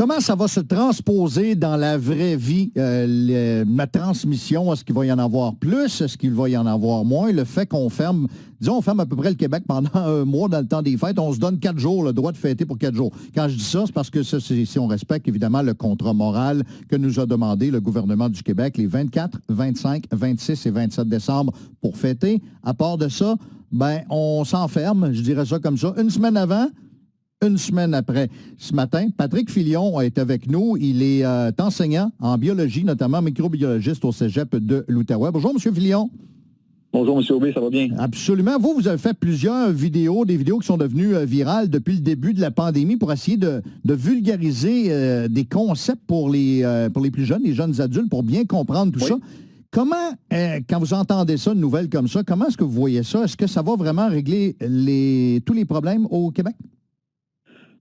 Comment ça va se transposer dans la vraie vie, ma transmission? Est-ce qu'il va y en avoir plus? Est-ce qu'il va y en avoir moins? Le fait qu'on ferme, disons, on ferme à peu près le Québec pendant un mois dans le temps des fêtes, on se donne 4 jours, le droit de fêter pour 4 jours. Quand je dis ça, c'est parce que ça, c'est si on respecte évidemment le contrat moral que nous a demandé le gouvernement du Québec les 24, 25, 26 et 27 décembre pour fêter. À part de ça, ben, on s'enferme, je dirais ça comme ça, une semaine avant, une semaine après. Ce matin, Patrick Filion est avec nous. Il est enseignant en biologie, notamment microbiologiste au cégep de l'Outaouais. Bonjour, M. Filion. Bonjour, M. Aubé, ça va bien? Absolument. Vous avez fait plusieurs vidéos, des vidéos qui sont devenues virales depuis le début de la pandémie pour essayer de vulgariser des concepts pour les plus jeunes, les jeunes adultes, pour bien comprendre tout ça. Comment, quand vous entendez ça, une nouvelle comme ça, comment est-ce que vous voyez ça? Est-ce que ça va vraiment régler tous les problèmes au Québec?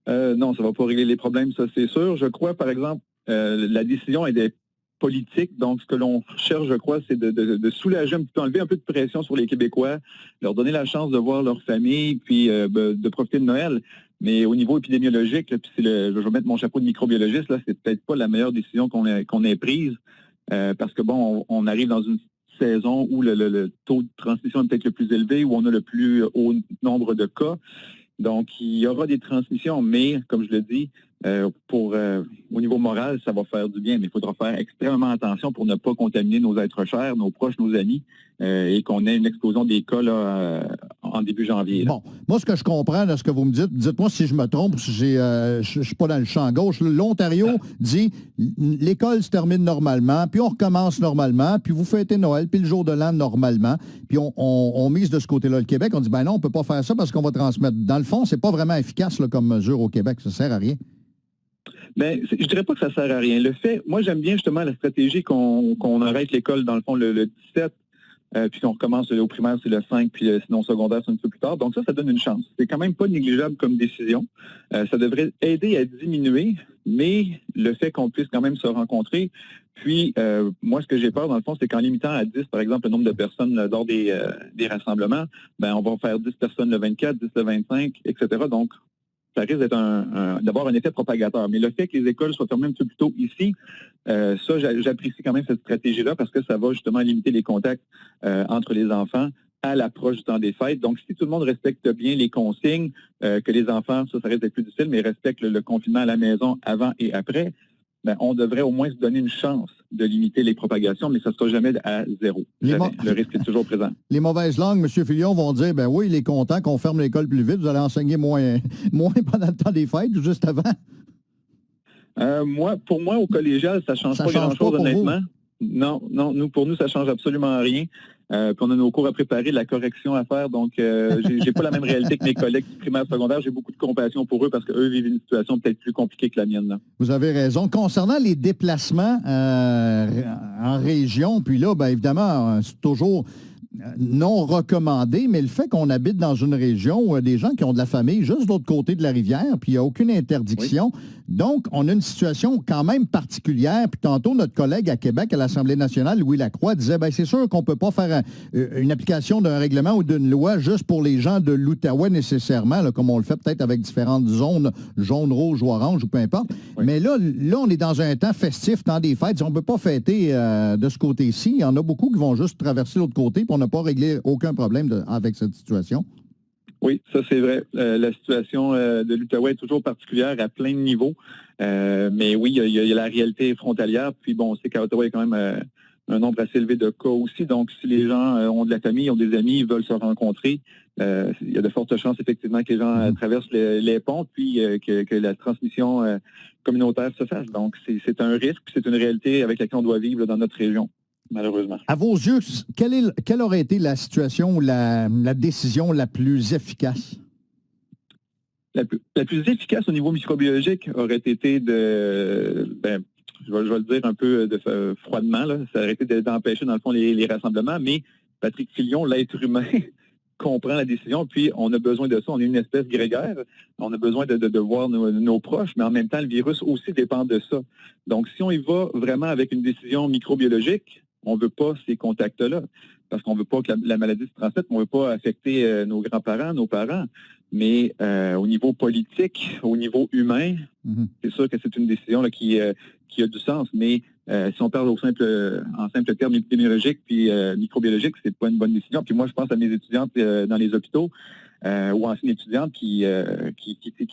Non, ça ne va pas régler les problèmes, ça c'est sûr. Je crois, par exemple, la décision est des politiques. Donc, ce que l'on cherche, je crois, c'est de soulager un petit peu, enlever un peu de pression sur les Québécois, leur donner la chance de voir leur famille, puis de profiter de Noël. Mais au niveau épidémiologique, là, puis je vais mettre mon chapeau de microbiologiste, là, c'est peut-être pas la meilleure décision qu'on ait prise, parce que bon, on arrive dans une saison où le taux de transmission est peut-être le plus élevé, où on a le plus haut nombre de cas. Donc, il y aura des transmissions, mais, comme je le dis, au niveau moral, ça va faire du bien, mais il faudra faire extrêmement attention pour ne pas contaminer nos êtres chers, nos proches, nos amis, et qu'on ait une explosion des cas là, en début janvier. Là. Bon, moi, ce que je comprends de ce que vous me dites-moi si je me trompe, si je ne suis pas dans le champ gauche. L'Ontario dit l'école se termine normalement, puis on recommence normalement, puis vous fêtez Noël, puis le jour de l'an normalement, puis on mise de ce côté-là le Québec. On dit, ben non, on ne peut pas faire ça parce qu'on va transmettre. Dans le fond, c'est pas vraiment efficace là, comme mesure au Québec. Ça ne sert à rien. Bien, je dirais pas que ça sert à rien. Moi, j'aime bien justement la stratégie qu'on arrête l'école, dans le fond, le 17, puis qu'on recommence au primaire, c'est le 5, puis sinon au secondaire, c'est un peu plus tard. Donc ça donne une chance. C'est quand même pas négligeable comme décision. Ça devrait aider à diminuer, mais le fait qu'on puisse quand même se rencontrer, puis moi, ce que j'ai peur, dans le fond, c'est qu'en limitant à 10, par exemple, le nombre de personnes lors des rassemblements, ben on va faire 10 personnes le 24, 10 le 25, etc. Donc, ça risque d'être d'avoir un effet propagateur. Mais le fait que les écoles soient fermées un petit peu plus tôt ici, ça, j'apprécie quand même cette stratégie-là parce que ça va justement limiter les contacts entre les enfants à l'approche du temps des fêtes. Donc, si tout le monde respecte bien les consignes, que les enfants, ça risque d'être plus difficile, mais respectent le confinement à la maison avant et après, ben, on devrait au moins se donner une chance de limiter les propagations, mais ça ne sera jamais à zéro. Le risque est toujours présent. Les mauvaises langues, M. Filion, vont dire, ben oui, il est content qu'on ferme l'école plus vite, vous allez enseigner moins pendant le temps des fêtes ou juste avant? Pour moi, au collégial, ça ne change pas grand-chose, honnêtement. Non, pour nous, ça ne change absolument rien. Puis on a nos cours à préparer, de la correction à faire, donc j'ai pas la même réalité que mes collègues du primaire secondaire. J'ai beaucoup de compassion pour eux parce qu'eux vivent une situation peut-être plus compliquée que la mienne. Là. Vous avez raison. Concernant les déplacements en région, puis là, bien évidemment, c'est toujours non recommandé, mais le fait qu'on habite dans une région où il y a des gens qui ont de la famille juste de l'autre côté de la rivière, puis il n'y a aucune interdiction. Oui. Donc, on a une situation quand même particulière. Puis tantôt, notre collègue à Québec, à l'Assemblée nationale, Louis Lacroix, disait, bien, c'est sûr qu'on ne peut pas faire une application d'un règlement ou d'une loi juste pour les gens de l'Outaouais nécessairement, là, comme on le fait peut-être avec différentes zones, jaune, rouge ou orange, ou peu importe. Oui. Mais là, on est dans un temps festif, temps des fêtes. On ne peut pas fêter de ce côté-ci. Il y en a beaucoup qui vont juste traverser l'autre côté, puis on n'a pas réglé aucun problème avec cette situation. Oui, ça c'est vrai. La situation de l'Outaouais est toujours particulière à plein de niveaux. Mais oui, il y a la réalité frontalière. Puis bon, on sait qu'à Ottawa, il y a quand même un nombre assez élevé de cas aussi. Donc, si les gens ont de la famille, ont des amis, ils veulent se rencontrer, il y a de fortes chances effectivement que les gens traversent les ponts, puis que la transmission communautaire se fasse. Donc, c'est un risque, puis c'est une réalité avec laquelle on doit vivre là, dans notre région. Malheureusement. À vos yeux, quelle aurait été la situation ou la décision la plus efficace? La plus efficace au niveau microbiologique aurait été je vais le dire un peu froidement, là, ça aurait été d'empêcher dans le fond les rassemblements, mais Patrick Filion, l'être humain, comprend la décision, puis on a besoin de ça, on est une espèce grégaire, on a besoin de voir nos proches, mais en même temps, le virus aussi dépend de ça. Donc, si on y va vraiment avec une décision microbiologique, on ne veut pas ces contacts-là. parce qu'on veut pas que la maladie se transmette, on veut pas affecter nos grands-parents, nos parents. Mais au niveau politique, au niveau humain, c'est sûr que c'est une décision là, qui a du sens. Mais si on parle en simple termes épidémiologiques puis microbiologiques, c'est pas une bonne décision. Puis moi, je pense à mes étudiantes dans les hôpitaux ou anciennes étudiantes qui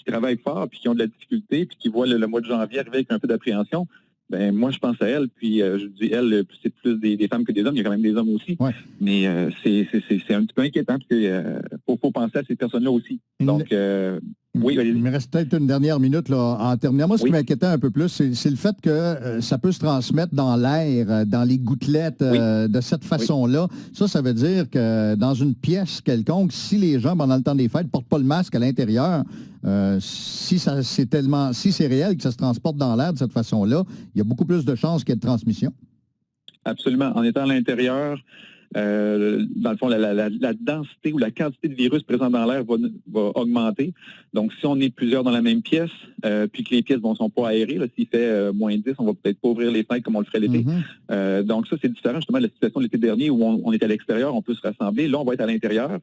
travaillent fort puis qui ont de la difficulté puis qui voient le mois de janvier arriver avec un peu d'appréhension. Ben moi, je pense à elle, puis je dis elle, c'est plus des femmes que des hommes. Il y a quand même des hommes aussi. Ouais. Mais c'est un petit peu inquiétant, parce que faut penser à ces personnes-là aussi. Donc, oui, il me reste peut-être une dernière minute là, en terminant. Moi, ce qui m'inquiétait un peu plus, c'est le fait que ça peut se transmettre dans l'air, dans les gouttelettes de cette façon-là. Ça veut dire que dans une pièce quelconque, si les gens, pendant le temps des fêtes, ne portent pas le masque à l'intérieur, si c'est réel que ça se transporte dans l'air de cette façon-là, il y a beaucoup plus de chances qu'il y ait de transmission. Absolument. En étant à l'intérieur, dans le fond, la densité ou la quantité de virus présent dans l'air va augmenter. Donc, si on est plusieurs dans la même pièce, puis que les pièces ne sont pas aérées, s'il fait moins 10, on va peut-être pas ouvrir les fenêtres comme on le ferait l'été. Donc, ça, c'est différent justement de la situation de l'été dernier où on est à l'extérieur, on peut se rassembler. Là, on va être à l'intérieur,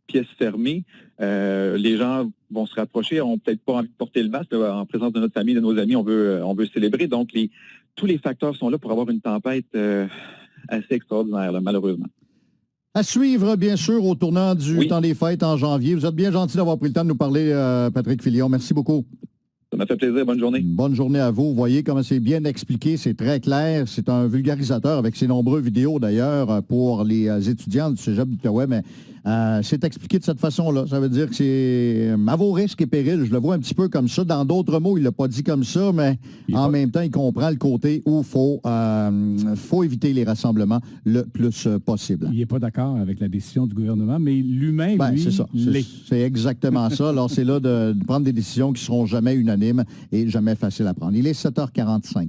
pièce fermée. Les gens vont se rapprocher, n'ont peut-être pas envie de porter le masque. Là, en présence de notre famille, de nos amis, on veut célébrer. Donc, tous les facteurs sont là pour avoir une tempête assez extraordinaire, là, malheureusement. À suivre, bien sûr, au tournant du temps des fêtes en janvier. Vous êtes bien gentil d'avoir pris le temps de nous parler, Patrick Filion. Merci beaucoup. Ça m'a fait plaisir. Bonne journée. Bonne journée à vous. Vous voyez comment c'est bien expliqué, c'est très clair. C'est un vulgarisateur avec ses nombreuses vidéos, d'ailleurs, pour les étudiants du Cégep d'Outaouais, mais c'est expliqué de cette façon-là. Ça veut dire que c'est à vos risques et périls. Je le vois un petit peu comme ça. Dans d'autres mots, il ne l'a pas dit comme ça, mais en même temps, il comprend le côté où il faut éviter les rassemblements le plus possible. Il n'est pas d'accord avec la décision du gouvernement, mais l'humain, lui, c'est ça. C'est exactement ça. Alors, c'est là de prendre des décisions qui ne seront jamais unanimes et jamais faciles à prendre. Il est 7h45.